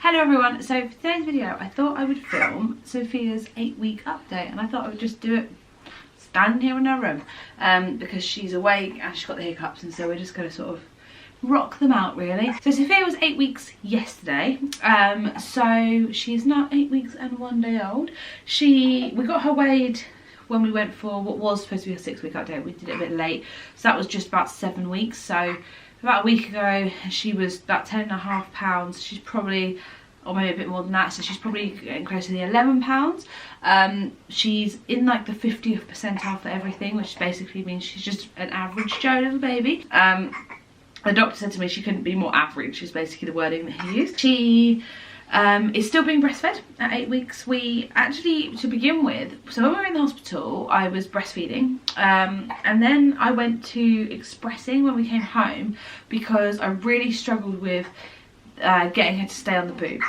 Hello everyone, so for today's video I thought I would film Sophia's 8-week update, and I thought I would just do it standing here in her room because she's awake and she's got the hiccups, and so we're just going to sort of rock them out really. So Sophia was 8 weeks yesterday, so she is now 8 weeks and 1 day old. We got her weighed when we went for what was supposed to be a 6-week update. We did it a bit late, so that was just about 7 weeks. So about a week ago she was about 10.5 pounds. She's probably, or maybe a bit more than that, so she's probably getting close to the 11 pounds. She's in like the 50th percentile for everything, which basically means she's just an average Joe little baby. The doctor said to me she couldn't be more average, is basically the wording that he used. She is still being breastfed at 8 weeks. We actually, to begin with, so when we were in the hospital, I was breastfeeding, and then I went to expressing when we came home because I really struggled with getting her to stay on the boob.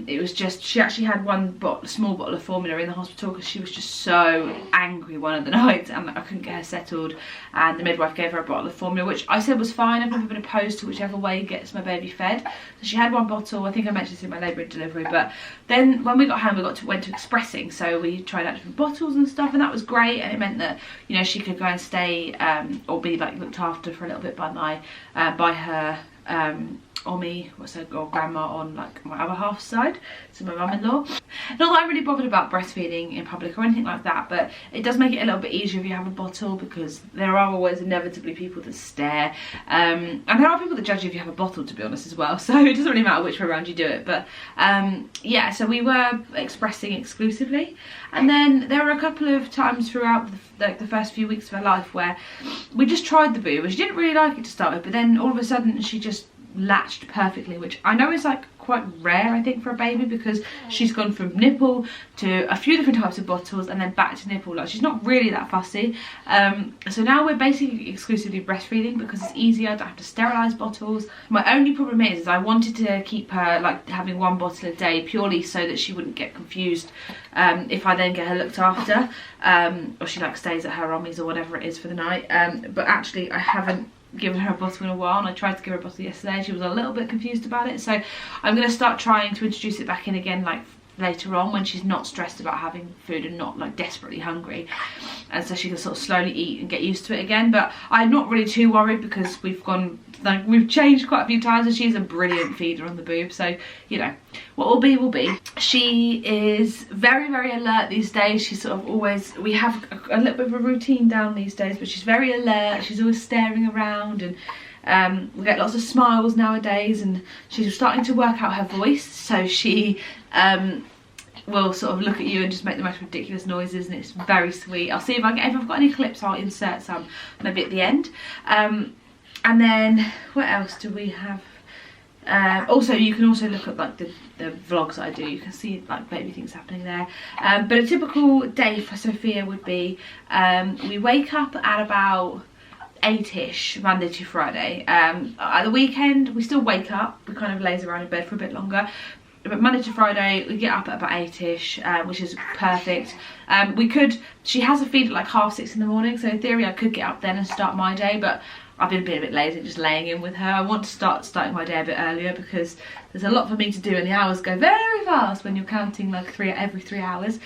It was just, she actually had one small bottle of formula in the hospital because she was just so angry one of the nights and I couldn't get her settled, and the midwife gave her a bottle of formula, which I said was fine. I've never been opposed to whichever way gets my baby fed. So she had one bottle. I think I mentioned this in my labour and delivery, but then when we got home we went to expressing, so we tried out different bottles and stuff, and that was great, and it meant that, you know, she could go and stay or be like looked after for a little bit by her or me, or grandma on like my other half side, so my mum-in-law. Not that I'm really bothered about breastfeeding in public or anything like that, but it does make it a little bit easier if you have a bottle, because there are always inevitably people that stare, and there are people that judge you if you have a bottle, to be honest, as well, so it doesn't really matter which way around you do it. But yeah, so we were expressing exclusively, and then there were a couple of times throughout the first few weeks of her life where we just tried the boob, and she didn't really like it to start with, but then all of a sudden she just latched perfectly, which I know is like quite rare, I think, for a baby, because she's gone from nipple to a few different types of bottles and then back to nipple. Like, she's not really that fussy. So now we're basically exclusively breastfeeding because it's easier. I don't have to sterilise bottles. My only problem is I wanted to keep her like having one bottle a day, purely so that she wouldn't get confused if I then get her looked after, or she like stays at her Rommies or whatever it is for the night. But actually I haven't given her a bottle in a while, and I tried to give her a bottle yesterday and she was a little bit confused about it, so I'm going to start trying to introduce it back in again, like later on when she's not stressed about having food and not like desperately hungry, and so she can sort of slowly eat and get used to it again. But I'm not really too worried because we've changed quite a few times, and she's a brilliant feeder on the boob, so you know, what will be will be. She is very, very alert these days. She's sort of always, we have a little bit of a routine down these days, but she's very alert. She's always staring around, and we get lots of smiles nowadays, and she's starting to work out her voice, so she will sort of look at you and just make the most ridiculous noises, and it's very sweet. I'll see if I've got any clips, I'll insert some maybe at the end. And then what else do we have? Also, you can also look at like the vlogs that I do. You can see like baby things happening there. But a typical day for Sophia would be, we wake up at about 8ish Monday to Friday. At the weekend we still wake up, we kind of laze around in bed for a bit longer, but Monday to Friday we get up at about 8ish, which is perfect. She has a feed at like 6:30 in the morning, so in theory I could get up then and start my day, but I've been a bit lazy just laying in with her. I want to starting my day a bit earlier because there's a lot for me to do and the hours go very fast when you're counting like every 3 hours.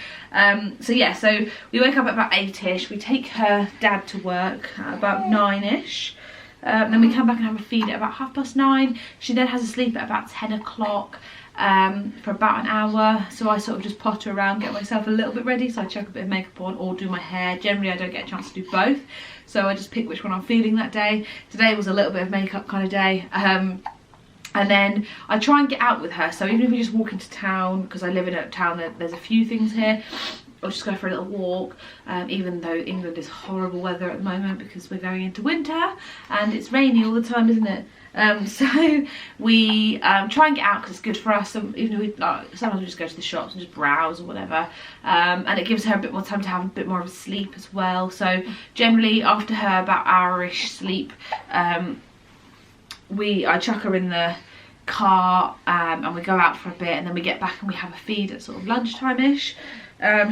So yeah, so we wake up at about 8ish, we take her dad to work at about 9ish, then we come back and have a feed at about 9:30. She then has a sleep at about 10 o'clock for about an hour, so I sort of just potter around, get myself a little bit ready, so I chuck a bit of makeup on or do my hair. Generally I don't get a chance to do both, so I just pick which one I'm feeling that day. Today was a little bit of makeup kind of day, and then I try and get out with her, so even if we just walk into town, because I live in a town that there's a few things here, or just go for a little walk, even though England is horrible weather at the moment because we're going into winter and it's rainy all the time, isn't it? So we try and get out because it's good for us. So even if sometimes we just go to the shops and just browse or whatever, and it gives her a bit more time to have a bit more of a sleep as well. So generally after her about hour-ish sleep, I chuck her in the car, and we go out for a bit, and then we get back and we have a feed at sort of lunchtime-ish.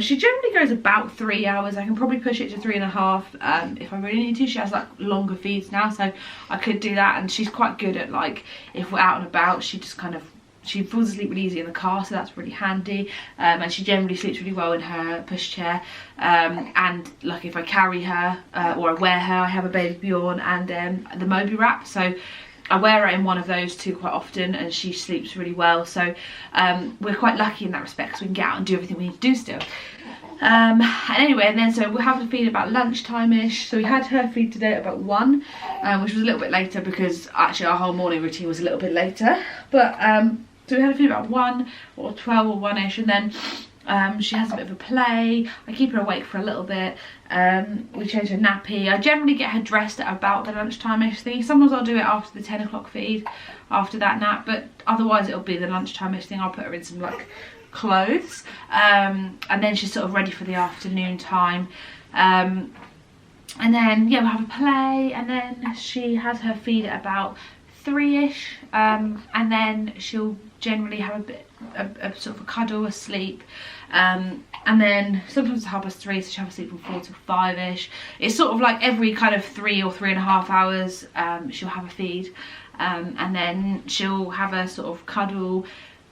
She generally goes about 3 hours. I can probably push it to 3.5 if I really need to. She has like longer feeds now, so I could do that, and she's quite good at, like, if we're out and about, she just kind of she falls asleep really easy in the car, so that's really handy. And she generally sleeps really well in her pushchair. And like if I carry her or I wear her, I have a baby Bjorn and the Moby wrap, so I wear her in one of those two quite often, and she sleeps really well. So we're quite lucky in that respect, so we can get out and do everything we need to do still. And anyway, and then so we'll have to feed about lunchtime-ish. So we had her feed today at about 1, which was a little bit later because actually our whole morning routine was a little bit later. But so we had her feed about 1 or 12 or 1-ish, and then she has a bit of a play. I keep her awake for a little bit. We change her nappy. I generally get her dressed at about the lunchtime-ish thing. Sometimes I'll do it after the 10 o'clock feed, after that nap, but otherwise it'll be the lunchtime-ish thing. I'll put her in some like clothes, and then she's sort of ready for the afternoon time. And then yeah, we'll have a play, and then she has her feed at about 3-ish, and then she'll generally have a sort of a cuddle, a sleep, and then sometimes it's 3:30, so she'll have a sleep from 4 till 5-ish. It's sort of like every kind of 3 or 3.5 hours she'll have a feed, and then she'll have a sort of cuddle,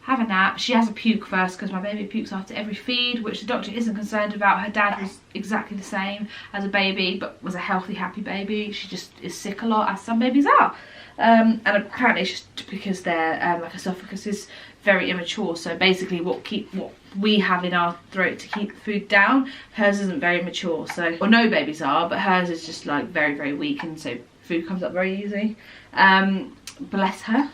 have a nap. She has a puke first because my baby pukes after every feed, which the doctor isn't concerned about. Her dad was exactly the same as a baby, but was a healthy, happy baby. She just is sick a lot, as some babies are. And apparently it's just because their like esophagus is very immature, so basically what we have in our throat to keep the food down, hers isn't very mature. So, well, no babies are, but hers is just like very, very weak, and so food comes up very easy. Bless her.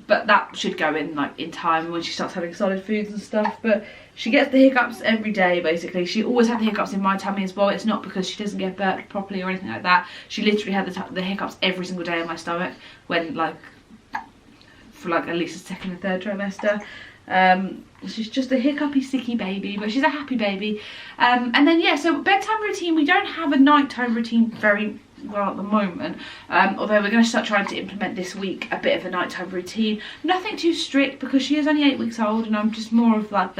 But that should go in like in time when she starts having solid foods and stuff. But she gets the hiccups every day basically. She always had the hiccups in my tummy as well. It's not because she doesn't get burped properly or anything like that. She literally had the hiccups every single day in my stomach when like for like at least the 2nd and 3rd trimester. She's just a hiccupy, sicky baby, but she's a happy baby. And then yeah, so bedtime routine, we don't have a nighttime routine very well at the moment, although we're going to start trying to implement this week a bit of a nighttime routine. Nothing too strict because she is only 8 weeks old, and I'm just more of like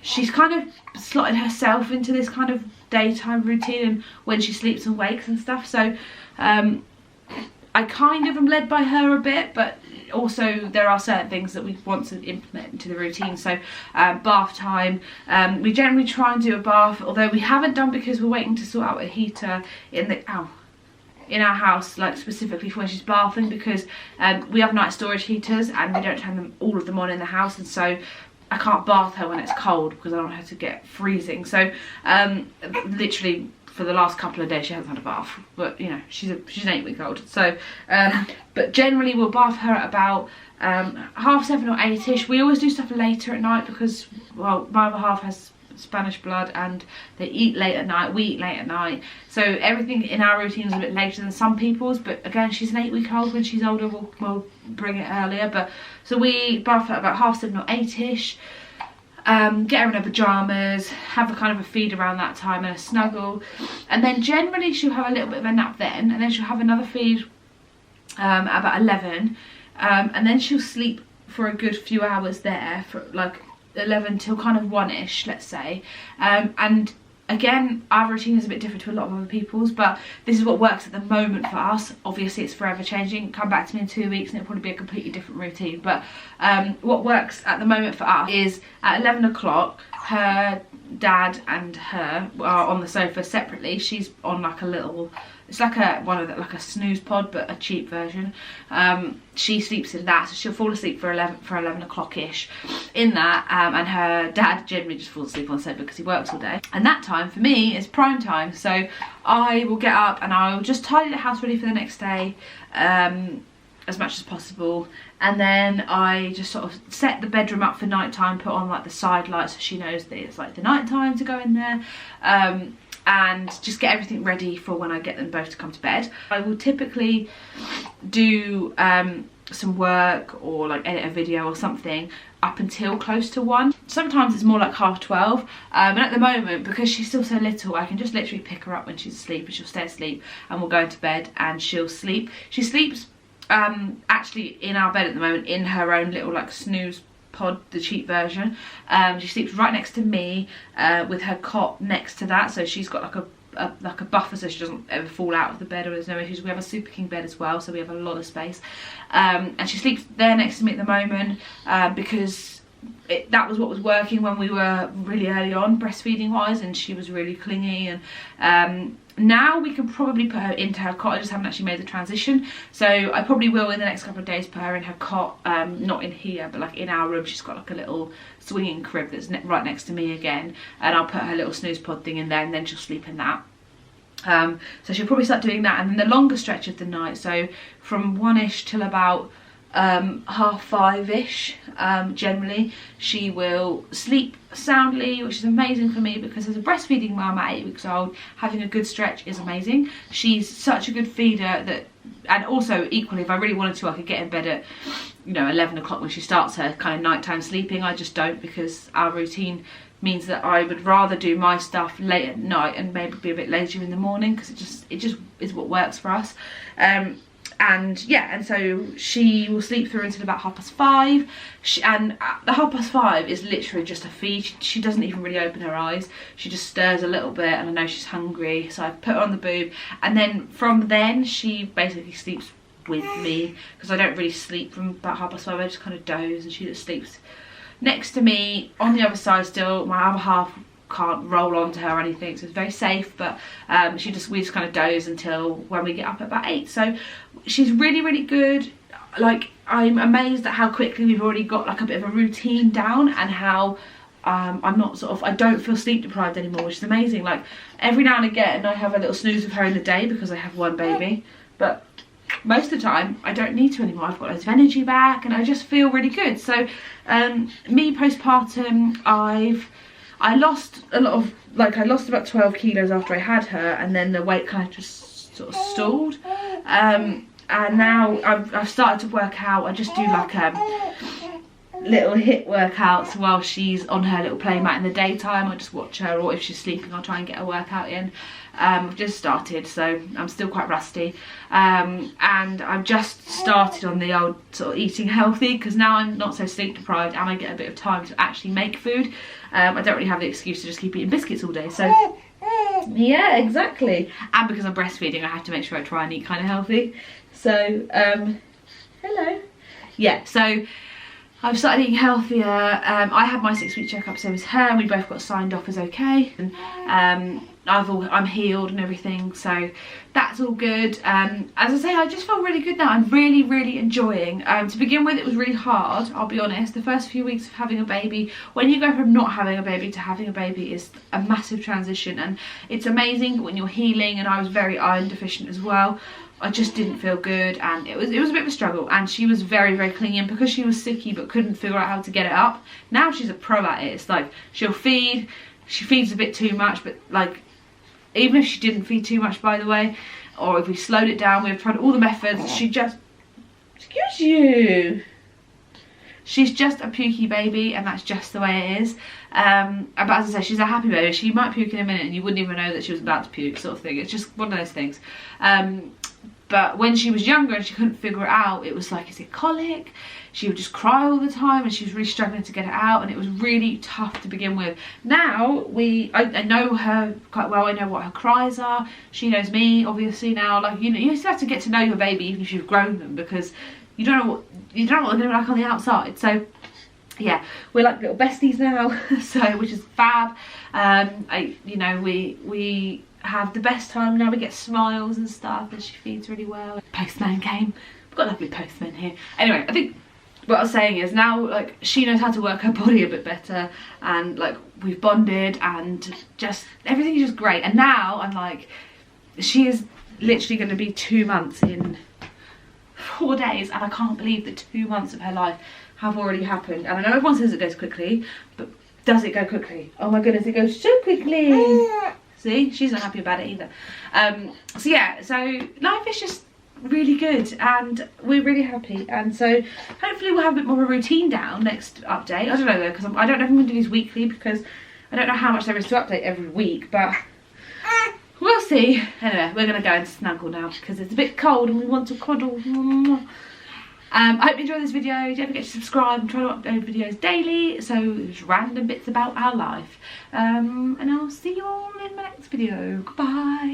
she's kind of slotted herself into this kind of daytime routine and when she sleeps and wakes and stuff. So I kind of am led by her a bit, but also there are certain things that we want to implement into the routine. So bath time, we generally try and do a bath, although we haven't done because we're waiting to sort out a heater in our house, like specifically for when she's bathing, because we have night storage heaters and we don't turn all of them on in the house, and so I can't bath her when it's cold because I don't want her to get freezing. So literally for the last couple of days she hasn't had a bath, but you know, she's an 8-week-old. So but generally we'll bath her at about 7:30 or 8-ish. We always do stuff later at night because, well, my other half has Spanish blood and they eat late at night, we eat late at night, so everything in our routine is a bit later than some people's. But again, she's an 8-week-old. When she's older we'll bring it earlier. But so we bath her about 7:30 or 8-ish, get her in her pajamas, have a kind of a feed around that time and a snuggle, and then generally she'll have a little bit of a nap then, and then she'll have another feed at about 11, and then she'll sleep for a good few hours there, for like 11 till kind of 1-ish, let's say. And again, our routine is a bit different to a lot of other people's, but this is what works at the moment for us. Obviously it's forever changing. Come back to me in 2 weeks and it'll probably be a completely different routine, but what works at the moment for us is at 11 o'clock her dad and her are on the sofa separately. She's on like a little, it's like like a snooze pod, but a cheap version. She sleeps in that, so she'll fall asleep for 11 o'clock-ish in that, and her dad generally just falls asleep on the sofa because he works all day. And that time for me is prime time, so I will get up and I will just tidy the house ready for the next day, as much as possible, and then I just sort of set the bedroom up for night time, put on like the side lights so she knows that it's like the night time to go in there, and just get everything ready for when I get them both to come to bed. I will typically do some work or like edit a video or something up until close to 1. Sometimes it's more like 12:30, and at the moment, because she's still so little, I can just literally pick her up when she's asleep and she'll stay asleep, and we'll go into bed and she'll sleep. She sleeps actually in our bed at the moment in her own little like snooze pod, the cheap version. She sleeps right next to me with her cot next to that, so she's got like like a buffer so she doesn't ever fall out of the bed or there's no issues. We have a Super King bed as well, so we have a lot of space. And she sleeps there next to me at the moment because that was what was working when we were really early on breastfeeding wise, and she was really clingy. And now we can probably put her into her cot. I just haven't actually made the transition, so I probably will in the next couple of days put her in her cot, not in here but like in our room. She's got like a little swinging crib that's right next to me again, and I'll put her little snooze pod thing in there, and then she'll sleep in that. So she'll probably start doing that, and then the longer stretch of the night, so from 1ish till about 5:30ish, generally she will sleep soundly, which is amazing for me because as a breastfeeding mum at 8 weeks old, having a good stretch is amazing. She's such a good feeder that, and also equally if I really wanted to I could get in bed at 11 o'clock when she starts her kind of nighttime sleeping. I just don't, because our routine means that I would rather do my stuff late at night and maybe be a bit later in the morning, because it just is what works for us. And yeah, and so she will sleep through until about 5:30. And the 5:30 is literally just a feed. She doesn't even really open her eyes. She just stirs a little bit, and I know she's hungry, so I put her on the boob, and then from then she basically sleeps with me, because I don't really sleep from about 5:30. I just kind of doze, and she just sleeps next to me on the other side still. My other half can't roll onto her or anything, so it's very safe, but we just kind of doze until when we get up at about 8. So she's really good. Like, I'm amazed at how quickly we've already got like a bit of a routine down, and how I'm not I don't feel sleep deprived anymore, which is amazing. Like, every now and again I have a little snooze with her in the day because I have one baby, but most of the time I don't need to anymore. I've got loads of energy back, and I just feel really good. So me postpartum, I lost a lot of, like, I lost about 12 kilos after I had her, and then the weight kind of just sort of stalled. And now I've started to work out. I just do like little HIIT workouts while she's on her little play mat in the daytime. I just watch her, or if she's sleeping I'll try and get a workout in. I've just started, so I'm still quite rusty, and I've just started on the old sort of eating healthy, because now I'm not so sleep deprived and I get a bit of time to actually make food. I don't really have the excuse to just keep eating biscuits all day, so yeah, exactly. And because I'm breastfeeding I have to make sure I try and eat kind of healthy. So hello. Yeah, so I've started eating healthier. I had my 6-week checkup, so was her, and we both got signed off as okay. And I'm healed and everything, so that's all good. As I say, I just feel really good now. I'm really enjoying. To begin with, it was really hard, I'll be honest. The first few weeks of having a baby, when you go from not having a baby to having a baby, is a massive transition, and it's amazing. But when you're healing, and I was very iron deficient as well, I just didn't feel good, and it was a bit of a struggle. And she was very clingy, and because she was sicky but couldn't figure out how to get it up, now she's a pro at it. It's like, she'll feed, she feeds a bit too much, but like, even if she didn't feed too much, by the way, or if we slowed it down, we've tried all the methods, she just, excuse you, she's just a pukey baby, and that's just the way it is. But as I say, she's a happy baby. She might puke in a minute and you wouldn't even know that she was about to puke, sort of thing. It's just one of those things. But when she was younger and she couldn't figure it out, it was like, is it colic? She would just cry all the time, and she was really struggling to get it out, and it was really tough to begin with. Now I know her quite well. I know what her cries are. She knows me, obviously, now. Like, you know, you just have to get to know your baby even if you've grown them, because you don't know what they're going to be like on the outside. So yeah, we're like little besties now, so, which is fab. We have the best time now. We get smiles and stuff, and she feeds really well. Postman came. We've got a lovely postman here. Anyway, I think what I was saying is, now, like, she knows how to work her body a bit better, and like, we've bonded, and just everything is just great. And now I'm like, she is literally going to be 2 months in 4 days, and I can't believe that 2 months of her life have already happened. And I know everyone says it goes quickly, but does it go quickly? Oh my goodness, it goes so quickly. See, she's not happy about it either. So yeah, so life is just really good, and we're really happy. And so hopefully we'll have a bit more of a routine down next update. I don't know though, because I don't know if I'm going to do these weekly, because I don't know how much there is to update every week, but we'll see. Anyway, we're going to go and snuggle now because it's a bit cold and we want to cuddle. I hope you enjoyed this video. Don't forget to subscribe. I'm trying to upload videos daily, so there's random bits about our life. And I'll see you all in my next video. Goodbye.